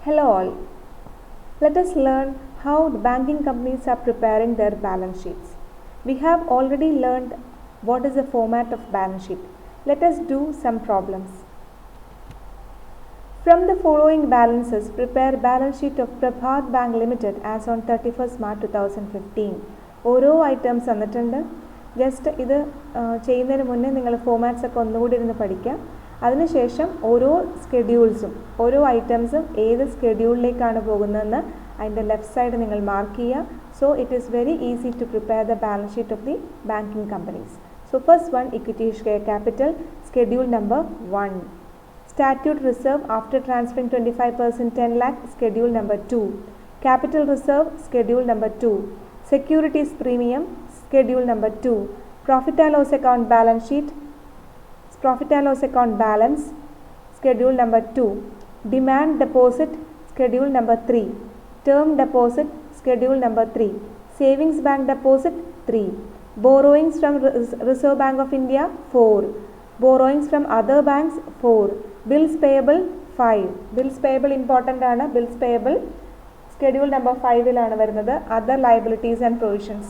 Hello all. Let us learn how the banking companies are preparing their balance sheets. We have already learned what is the format of balance sheet. Let us do some problems. From the following balances, prepare balance sheet of Prabhat Bank Limited as on 31st March 2015. ഓരോ items തന്നിട്ടുണ്ട്. Just ഇത് ചെയ്യുന്നതിന് മുന്നേ നിങ്ങൾ formats ഒക്കെ ഒന്നുകൂടി ഇരുന്ന് പഠിക്കാം. അതിനുശേഷം ഓരോ സ്കെഡ്യൂൾസും ഓരോ ഐറ്റംസും ഏത് സ്കെഡ്യൂളിലേക്കാണ് പോകുന്നതെന്ന് അതിൻ്റെ ലെഫ്റ്റ് സൈഡ് നിങ്ങൾ മാർക്ക് ചെയ്യുക. So it is very easy to prepare the balance sheet of the banking companies. So first one, equity share capital, schedule number 1. Statute reserve after transferring 25% 10 lakh, schedule number 2. Capital reserve, schedule number 2. Securities premium, schedule number 2. Profit and loss account balance sheet, profit and loss account balance, schedule number 2. Demand deposit, schedule number 3. Term deposit, schedule number 3. Savings bank deposit, 3. Borrowings from Reserve Bank of India, 4. Borrowings from other banks, 4. Bills payable, 5. Bills payable important ആണ്. Bills payable schedule number 5-ലാണ് വരുന്നത്. Other liabilities and provisions.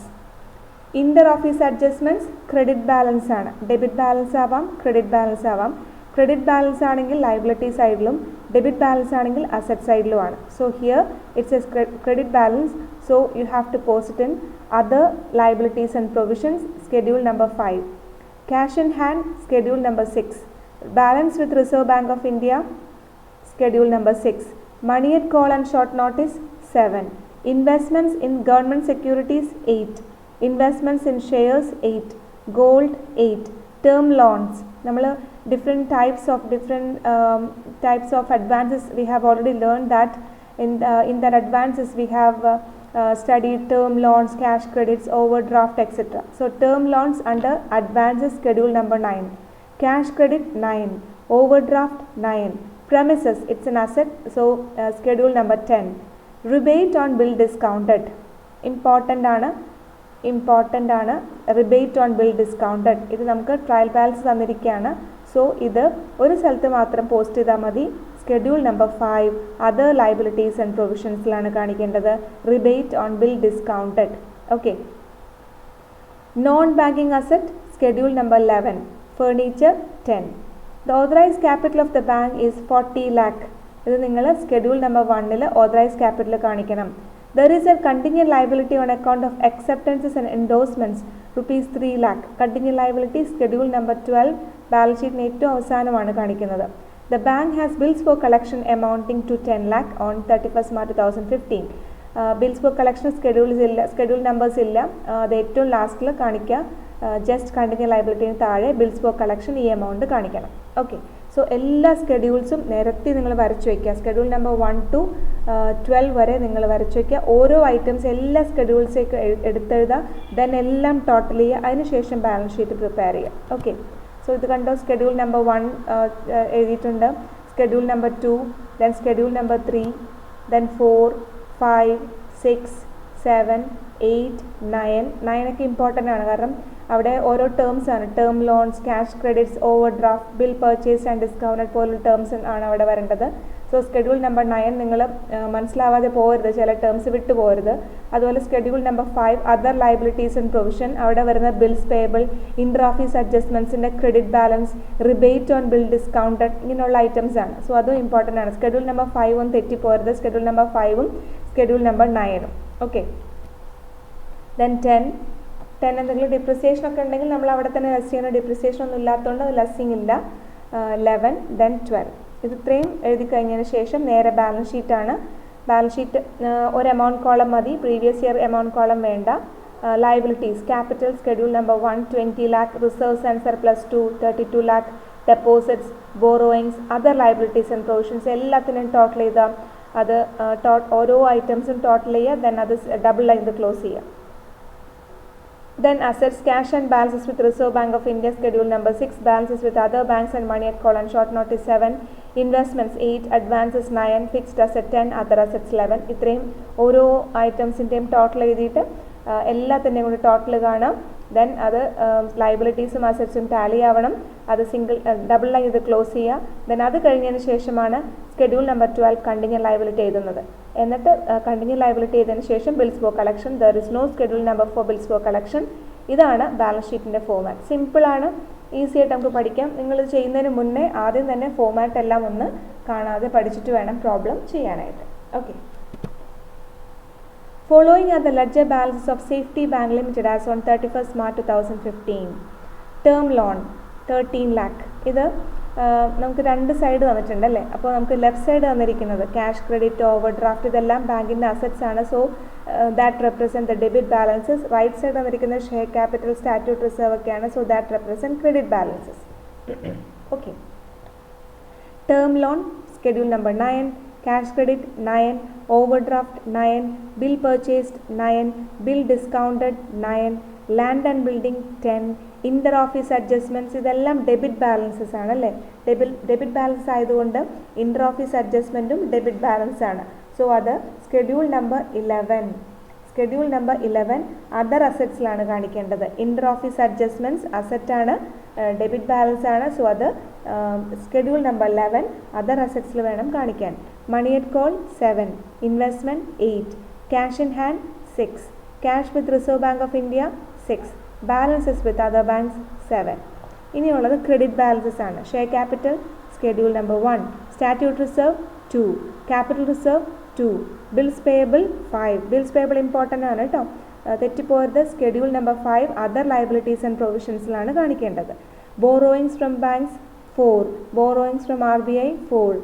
Inter office adjustments, credit balance ആണ്. Debit balance ആവാം, credit balance ആവാം. Credit balance ആണെങ്കിൽ liability സൈഡിലും, debit balance ആണെങ്കിൽ asset സൈഡിലുമാണ്. So here it says credit balance, so you have to post it in other liabilities and provisions, schedule number 5. Cash in hand, schedule number 6. Balance with Reserve Bank of India, schedule number 6. Money at call and short notice, 7. Investments in government securities, 8. Investments in shares, 8. Gold, 8. Term loans, നമ്മൾ different types of advances we have already learned that in that advances we have studied term loans, cash credits, overdraft, etc. So term loans under advances, schedule number 9. Cash credit, 9. Overdraft, 9. Premises, it's an asset, so schedule number 10. Rebate on bill discounted, important ആണ്. Rebate on bill discounted, ഇത് നമുക്ക് trial balance തന്നിരിക്കുകയാണ്. So ഇത് ഒരു സ്ഥലത്ത് മാത്രം post ചെയ്താൽ മതി. Schedule number 5 other liabilities and പ്രൊവിഷൻസിലാണ് കാണിക്കേണ്ടത്. Rebate on bill discounted. Okay. Non banking asset, schedule number 11. Furniture, 10. The authorized capital of the bank is 40 lakh. ഇത് നിങ്ങൾ സ്കെഡ്യൂൾ നമ്പർ 1-ൽ authorized capital കാണിക്കണം. There is a contingent liability on account of acceptances and endorsements, rupees 3 lakh. Contingent liability, schedule number 12, balance sheet ഏറ്റവും അവസാനമാണ് കാണിക്കുന്നത്. The bank has bills for collection amounting to 10 lakh on 31st March 2015. Bills for collection schedule numbers ഇല്ല. അത് ഏറ്റവും ലാസ്റ്റിൽ കാണിക്കുക. Just continue ലയബിലിറ്റിന് താഴെ bills for collection ഈ എമൗണ്ട് കാണിക്കണം. ഓക്കെ. സോ എല്ലാ സ്കെഡ്യൂൾസും നിരത്തി നിങ്ങൾ വരച്ചു വയ്ക്കുക. സ്കെഡ്യൂൾ നമ്പർ 1 to 12 വരെ നിങ്ങൾ വരച്ചു വയ്ക്കുക. ഓരോ ഐറ്റംസ് എല്ലാ സ്കെഡ്യൂൾസേക്ക് എടുത്തെഴുതുക. ദെൻ എല്ലാം ടോട്ടൽ ചെയ്യുക. അതിനുശേഷം ബാലൻസ് ഷീറ്റ് പ്രിപ്പയർ ചെയ്യുക. ഓക്കെ. സോ ഇത് കണ്ടോ, സ്കെഡ്യൂൾ നമ്പർ 1 എഴുതിയിട്ടുണ്ട്. Schedule number 2, then schedule number 3, then 4, 5, 6, 7, 8, 9 ഒക്കെ ഇമ്പോർട്ടൻ്റ് ആണ്. കാരണം അവിടെ ഓരോ ടേംസ് ആണ്. Term loans, cash credits, over draft, bill purchase and discounted പോലുള്ള ടേംസ് ആണ് അവിടെ വരേണ്ടത്. സോ സ്കെഡ്യൂൾ നമ്പർ 9 നിങ്ങൾ മനസ്സിലാവാതെ പോകരുത്, ചില ടേംസ് വിട്ടു പോകരുത്. അതുപോലെ schedule number 5 other liabilities and provision, അവിടെ വരുന്ന ബിൽസ് പേയബിൾ, ഇൻ്റർ ഓഫീസ് അഡ്ജസ്റ്റ്മെൻറ്റ്സിൻ്റെ credit balance, rebate on bill discounted, ഇങ്ങനെയുള്ള ഐറ്റംസ് ആണ്. സോ അതും ഇമ്പോർട്ടൻ്റ് ആണ്. സ്കെഡ്യൂൾ നമ്പർ 5 ഒന്നും തെറ്റിപ്പോകരുത്. സ്കെഡ്യൂൾ നമ്പർ 5ഉം സ്കെഡ്യൂൾ നമ്പർ 9ഉം. ഓക്കെ. ദെൻ 10 എന്തെങ്കിലും ഡിപ്രിസിയേഷൻ ഒക്കെ ഉണ്ടെങ്കിൽ നമ്മൾ അവിടെ തന്നെ ലെസ് ചെയ്യണം. ഡിപ്രിസിയേഷൻ ഒന്നും ഇല്ലാത്തതുകൊണ്ട് ലെസ്സിങ് ഇല്ല. 11, ദെൻ 12. ഇത് ഇത്രയും എഴുതി കഴിഞ്ഞതിന് ശേഷം നേരെ ബാലൻസ് ഷീറ്റാണ്. ബാലൻസ് ഷീറ്റ് ഒരു എമൗണ്ട് കോളം മതി, പ്രീവിയസ് ഇയർ എമൗണ്ട് കോളം വേണ്ട. Liabilities, capital, schedule number 1 20 lakh, reserves and surplus 2 32 lakh, deposits, borrowings, other liabilities and provisions എല്ലാത്തിനും ടോട്ടൽ ചെയ്താൽ അത് ഓരോ ഐറ്റംസും ടോട്ടൽ ചെയ്യുക. ദെൻ അത് ഡബിൾ ലൈൻ ക്ലോസ് ചെയ്യുക. Then assets, cash and balances with Reserve Bank of India, schedule number 6. Balances with other banks and money at call and short notice, 7. Investments, 8. Advances, 9. Fixed asset, 10. Other assets, 11. ഇത്രയും ഓരോ ഐറ്റംസിൻ്റെയും total എഴുതിയിട്ട് എല്ലാത്തിൻ്റെയും കൂടി total കാണാം. Then അത് ലയബിലിറ്റീസും അസറ്റ്സും Tally ആവണം, അത് double line ഇത് ക്ലോസ് ചെയ്യുക. ദെൻ അത് കഴിഞ്ഞതിന് ശേഷമാണ് സ്കെഡ്യൂൾ നമ്പർ 12 കണ്ടിന്യൂഡ് ലയബിലിറ്റി എഴുതുന്നത്. എന്നിട്ട് കണ്ടിന്യൂഡ് ലയബിലിറ്റി ചെയ്തതിന് ശേഷം bills for collection. There is no schedule number for bills for collection. ഇതാണ് ബാലൻസ് ഷീറ്റിൻ്റെ ഫോമാറ്റ്. സിമ്പിളാണ്, ഈസി ആയിട്ട് നമുക്ക് പഠിക്കാം. നിങ്ങളിത് ചെയ്യുന്നതിന് മുന്നേ ആദ്യം തന്നെ ഫോമാറ്റ് എല്ലാം ഒന്ന് കാണാതെ പഠിച്ചിട്ട് വേണം പ്രോബ്ലം ചെയ്യാനായിട്ട്. Okay. Following are the ledger balances of Safety Bank Limited as on 31st March 2015. Term loan 13 lakh. ഇത് നമുക്ക് രണ്ട് സൈഡ് തന്നിട്ടുണ്ട് അല്ലേ. അപ്പോൾ നമുക്ക് ലെഫ്റ്റ് സൈഡ് തന്നിരിക്കുന്നത് ക്യാഷ്, ക്രെഡിറ്റ്, ഓവർ ഡ്രാഫ്റ്റ് ഇതെല്ലാം ബാങ്കിൻ്റെ അസറ്റ്സ് ആണ്. So that represent the debit balances. Right side തന്നിരിക്കുന്നത് ഷെയർ ക്യാപിറ്റൽ, സ്റ്റാറ്റ്യൂട്ട് റിസർവ് ഒക്കെയാണ്. So that represent credit balances. Okay. Term loan schedule number 9, cash credit 9, overdraft 9, bill purchased 9, bill discounted 9, land and building 10, inter office adjustments ഇതെല്ലാം debit balances ആണ് അല്ലേ. Debit balance ആയതുകൊണ്ട് inter office അഡ്ജസ്റ്റ്മെൻറ്റും debit balance ആണ്. So അത് schedule number 11 other അസറ്റ്സിലാണ് കാണിക്കേണ്ടത്. Inter office adjustments അസറ്റാണ്, ഡെബിറ്റ് ബാലൻസ് ആണ്. സോ അത് സ്കെഡ്യൂൾ നമ്പർ 11 അതർ അസറ്റ്സിൽ വേണം കാണിക്കാൻ. Money at call 7, investment 8, cash in hand 6, cash with Reserve Bank of India 6, balances with other banks 7. ഇനിയുള്ളത് ക്രെഡിറ്റ് ബാലൻസസ് ആണ്. Share capital schedule number 1, statute reserve 2, capital reserve 2, bills payable 5. Bills payable important ആണ് കേട്ടോ, തെറ്റിപ്പോയത്. Schedule number 5 other liabilities and പ്രൊവിഷൻസിലാണ് കാണിക്കേണ്ടത്. Borrowings from banks 4, borrowings from RBI 4,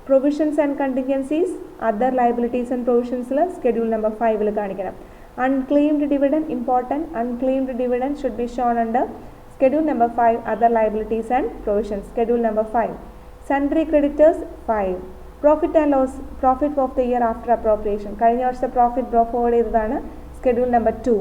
provisions and contingencies other liabilities and പ്രൊവിഷൻസിൽ schedule number 5 കാണിക്കണം. unclaimed dividend important, unclaimed dividend should be shown under schedule number 5 other liabilities and provisions, schedule number 5. Sundry creditors 5, profit and loss, profit of the year after appropriation, കഴിഞ്ഞ വർഷത്തെ profit bro forward ചെയ്തതാണ് schedule number 2.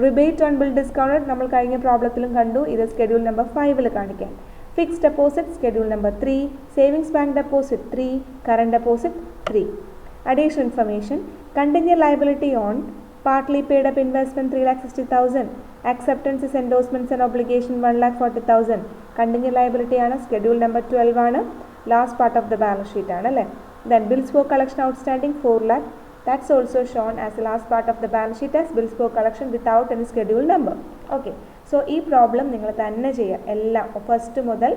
Rebate on bill discounted നമ്മൾ കഴിഞ്ഞ പ്രോബ്ലത്തിലും കണ്ടു, ഇത് schedule number 5 കാണിക്കാൻ. Fixed deposit schedule number 3, savings bank deposit 3, current deposit 3. Additional information, continued liability on partly paid up investment 3,60,000, acceptances, endorsements and obligation 1,40,000. Contingent liability ആണ്, schedule number 12 ആണ്, last part of the balance sheet ആണ് അല്ലേ. Then bills for collection outstanding 4 lakh, that's also shown as the last part of the balance sheet as bills for collection without any schedule number. Okay, so ഈ problem നിങ്ങൾ തന്നെ ചെയ്യുക, എല്ലാം first മുതൽ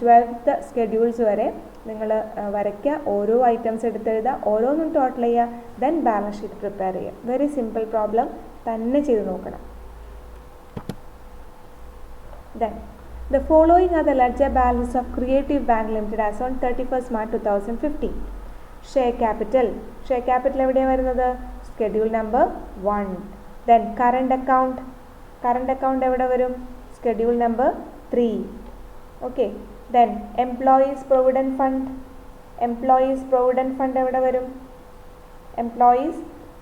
12th schedules വരെ നിങ്ങൾ വരയ്ക്കുക, ഓരോ ഐറ്റംസ് എടുത്തെഴുതുക, ഓരോന്നും ടോട്ടൽ ചെയ്യുക, ദെൻ ബാലൻസ് ഷീറ്റ് പ്രിപ്പയർ ചെയ്യുക. വെരി സിമ്പിൾ പ്രോബ്ലം, തന്നെ ചെയ്ത് നോക്കണം. Then the following are the ledger balances of Creative Bank Limited as on 31st March 2015. Share capital എവിടെയാണ് വരുന്നത്? Schedule number 1. Then current account എവിടെ വരും? Schedule number 3. Okay. Then employees provident fund എവിടെ വരും? Employees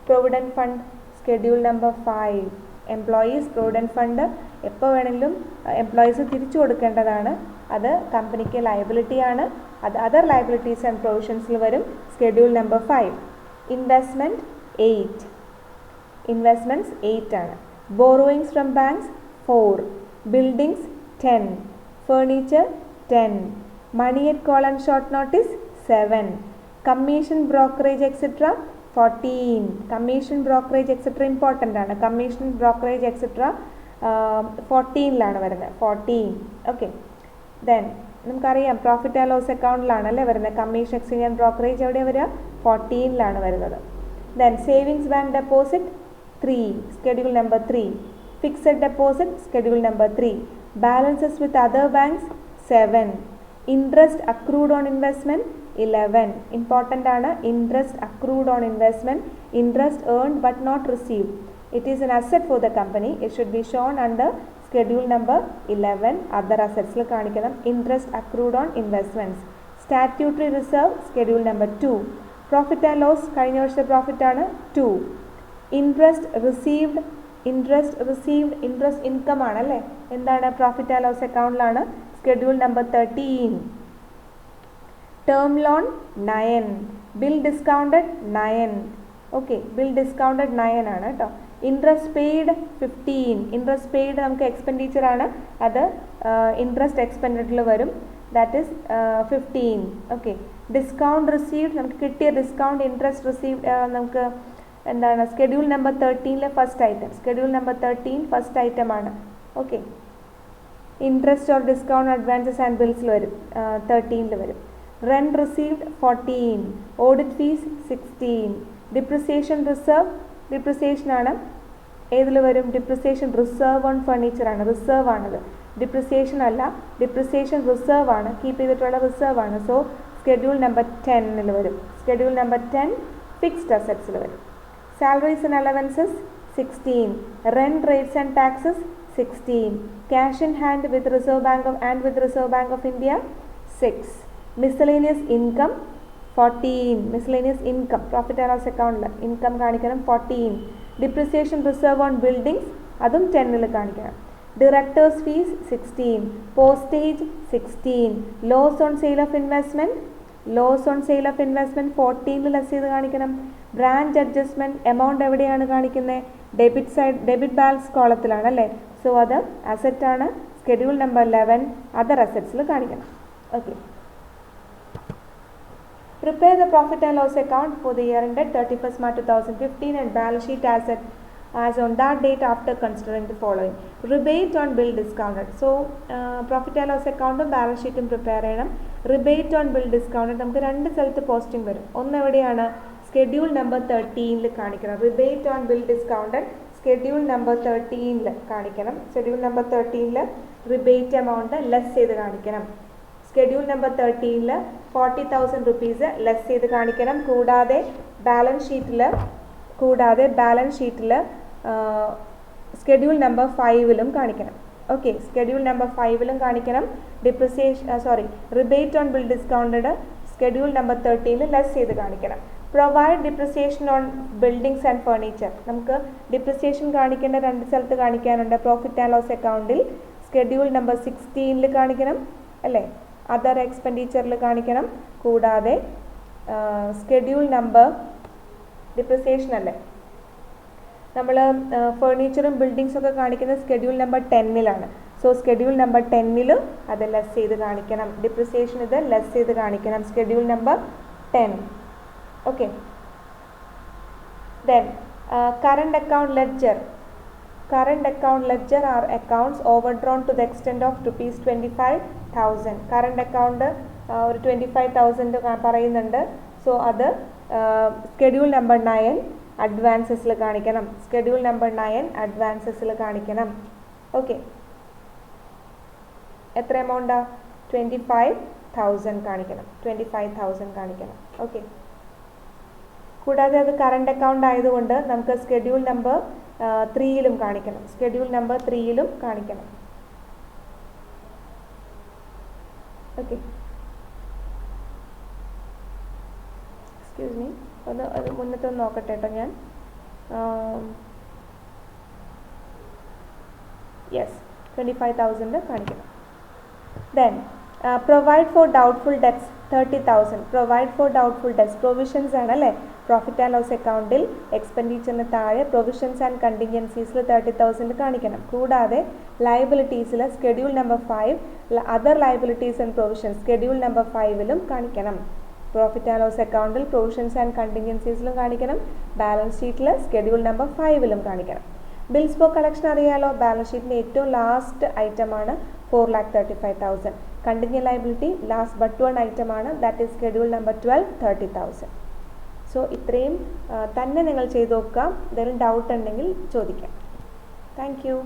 provident fund schedule number 5. Employees provident fund എപ്പോൾ വേണമെങ്കിലും employees തിരിച്ചു കൊടുക്കേണ്ടതാണ്, അത് കമ്പനിക്ക് ലയബിലിറ്റി ആണ്, അത് അതർ ലയബിലിറ്റീസ് ആൻഡ് പ്രൊവിഷൻസിൽ വരും, സ്കെഡ്യൂൾ നമ്പർ 5. ഇൻവെസ്റ്റ്മെൻറ്റ്സ് 8 ആണ്. Borrowings from banks 4, buildings 10, furniture 10, money at call and short notice 7, commission brokerage etcetera 14. Commission brokerage etcetera important ആണ്. കമ്മീഷൻ ബ്രോക്കറേജ് എക്സെട്ര 14 വരുന്നത്, 14. ഓക്കെ. ദെൻ നമുക്കറിയാം പ്രോഫിറ്റ് ആൻഡ് ലോസ് അക്കൗണ്ടിലാണല്ലേ വരുന്നത്. Commission, exchange and brokerage എവിടെയാണ് വരിക? 14 വരുന്നത്. Then savings bank deposit 3, schedule number 3. Fixed deposit schedule number 3. Balances with other banks 7. Interest accrued on investment 11. Important ആണ്. Interest accrued on investment, interest earned but not received. It is an asset for the company. It should be shown under schedule number 11 other assets ൽ കാണിക്കണം. Interest accrued on investments. Statutory reserve schedule number 2. Profit and loss കഴിഞ്ഞ വർഷത്തെ profit ആണ് 2. Interest received income ആണല്ലേ, എന്താണ്? Profit and loss അക്കൗണ്ടിലാണ്, schedule number 13. Term loan 9, bill discounted 9. Okay, bill discounted 9 ആണ് കേട്ടോ. ഇൻട്രസ്റ്റ് പെയ്ഡ് 15, ഇൻട്രസ്റ്റ് പെയ്ഡ് നമുക്ക് expenditure ആണ്, അത് ഇൻട്രസ്റ്റ് എക്സ്പെൻഡിൽ വരും, that is 15. Okay. Discount received നമുക്ക് കിട്ടിയ ഡിസ്കൗണ്ട് ഇൻട്രസ്റ്റ് റിസീവ്ഡ് നമുക്ക് എന്താണ് schedule number 13 first item, schedule number 13 first item ആണ്. Okay. Interest or discount advances and ബിൽസിൽ വരും, 13 വരും. Rent received 14, audit fees 16, depreciation reserve, depreciation ആണ് ഏതിൽ വരും, ഡിപ്രിസിയേഷൻ റിസർവ് ഓൺ ഫർണിച്ചർ ആണ്, റിസർവ് ആണത്, ഡിപ്രിസിയേഷൻ അല്ല, ഡിപ്രിസിയേഷൻ റിസർവ് ആണ്, കീപ്പ് ചെയ്തിട്ടുള്ള റിസർവ് ആണ്. സോ സ്കെഡ്യൂൾ നമ്പർ 10 വരും, സ്കെഡ്യൂൾ നമ്പർ 10 ഫിക്സ്ഡ് അസറ്റ്സിൽ വരും. Salaries and allowances 16, rent rates and taxes 16, cash in hand with Reserve Bank of India 6, miscellaneous income 14, miscellaneous income profit and loss അക്കൗണ്ടിൽ income കാണിക്കണം 14, depreciation reserve on buildings അതും 10 കാണിക്കണം. Directors fees 16, postage 16, loss on sale of investment 14 less ചെയ്ത് കാണിക്കണം. Branch adjustment amount എവിടെയാണ് കാണിക്കുന്നത്, debit balance കോളത്തിലാണ് അല്ലേ, so അത് അസറ്റാണ്. സ്കെഡ്യൂൾ നമ്പർ 11 അതർ അസറ്റ്സിൽ കാണിക്കണം. Okay. Prepare the profit and loss account for the year ended 31st March 2015 and balance sheet as on that date after considering the following. Rebate on bill discounted. So profit and loss account balance sheet prepare ചെയ്യണം. Rebate on bill discounted നമുക്ക് രണ്ട് സ്ഥലത്ത് posting വരും. ഒന്ന് എവിടെയാണ്, schedule number 13 കാണിക്കണം. Rebate on bill discounted schedule number 13 കാണിക്കണം. Schedule number 13 rebate amount less ചെയ്ത് കാണിക്കണം. സ്കെഡ്യൂൾ നമ്പർ 13 40,000 റുപ്പീസ് ലെസ് ചെയ്ത് കാണിക്കണം. കൂടാതെ ബാലൻസ് ഷീറ്റിൽ സ്കെഡ്യൂൾ നമ്പർ 5 കാണിക്കണം. ഓക്കെ. സ്കെഡ്യൂൾ നമ്പർ 5 കാണിക്കണം. Rebate on bill discounted schedule number 13 less ചെയ്ത് കാണിക്കണം. Provide depreciation on buildings and furniture നമുക്ക് ഡിപ്രിസിയേഷൻ കാണിക്കേണ്ട രണ്ട് സ്ഥലത്ത് കാണിക്കാനുണ്ട്. പ്രോഫിറ്റ് ആൻഡ് ലോസ് അക്കൗണ്ടിൽ സ്കെഡ്യൂൾ നമ്പർ 16 കാണിക്കണം അല്ലേ, അതർ എക്സ്പെൻഡിച്ചറിൽ കാണിക്കണം. കൂടാതെ സ്കെഡ്യൂൾ നമ്പർ ഡിപ്രിസിയേഷൻ അല്ലേ, നമ്മൾ ഫർണിച്ചറും ബിൽഡിങ്സും ഒക്കെ കാണിക്കുന്നത് schedule number 10 so schedule number 10 അത് ലെസ് ചെയ്ത് കാണിക്കണം. ഡിപ്രിസിയേഷൻ ഇത് ലെസ് ചെയ്ത് കാണിക്കണം, schedule number 10. Okay. Then current account ledger. Current account ledger are accounts overdrawn to the extent of ₹25,000. Current account ഒരു 25,000 പറയുന്നുണ്ട്. സോ അത് സ്കെഡ്യൂൾ നമ്പർ 9 അഡ്വാൻസസിൽ കാണിക്കണം. സ്കെഡ്യൂൾ നമ്പർ 9 അഡ്വാൻസസിൽ കാണിക്കണം. ഓക്കെ. എത്ര എമൗണ്ടാ, 25,000 കാണിക്കണം. 25,000 കാണിക്കണം. ഓക്കെ. കൂടാതെ അത് കറണ്ട് അക്കൗണ്ട് ആയതുകൊണ്ട് നമുക്ക് സ്കെഡ്യൂൾ നമ്പർ 3 കാണിക്കണം. സ്കെഡ്യൂൾ നമ്പർ 3 കാണിക്കണം. ഓക്കെ. എക്സ്ക്യൂസ് മീ, അത് മുന്നത്തെ നോക്കട്ടെ കേട്ടോ ഞാൻ. യെസ്, 25,000 കാണിക്കണം. Then provide for doubtful debts 30,000. Provide for doubtful debts provisions ആണ് അല്ലേ. പ്രോഫിറ്റ് ആൻഡ് ലോസ് അക്കൗണ്ടിൽ എക്സ്പെൻഡിച്ചറിന് താഴെ പ്രൊവിഷൻസ് ആൻഡ് കണ്ടിൻജൻസീസിൽ 30,000 കാണിക്കണം. കൂടാതെ ലയബിലിറ്റീസിൽ schedule number 5 other liabilities and provisions schedule number 5 കാണിക്കണം. പ്രോഫിറ്റ് ആൻഡ് ലോസ് അക്കൗണ്ടിൽ പ്രൊവിഷൻസ് ആൻഡ് കണ്ടിൻജൻസീസിലും കാണിക്കണം. ബാലൻസ് ഷീറ്റിൽ സ്കെഡ്യൂൾ നമ്പർ 5 കാണിക്കണം. ബിൽസ് ഫോർ കളക്ഷൻ അറിയാലോ, ബാലൻസ് ഷീറ്റിൻ്റെ ഏറ്റവും ലാസ്റ്റ് ഐറ്റമാണ് 4,35,000. Contingent liability last but one ഐറ്റമാണ്, that is schedule number 12 30,000. So ഇത്രയും തന്നെ നിങ്ങൾ ചെയ്ത് നോക്കുക. എന്തെങ്കിലും ഡൗട്ട് ഉണ്ടെങ്കിൽ ചോദിക്കാം. Thank U.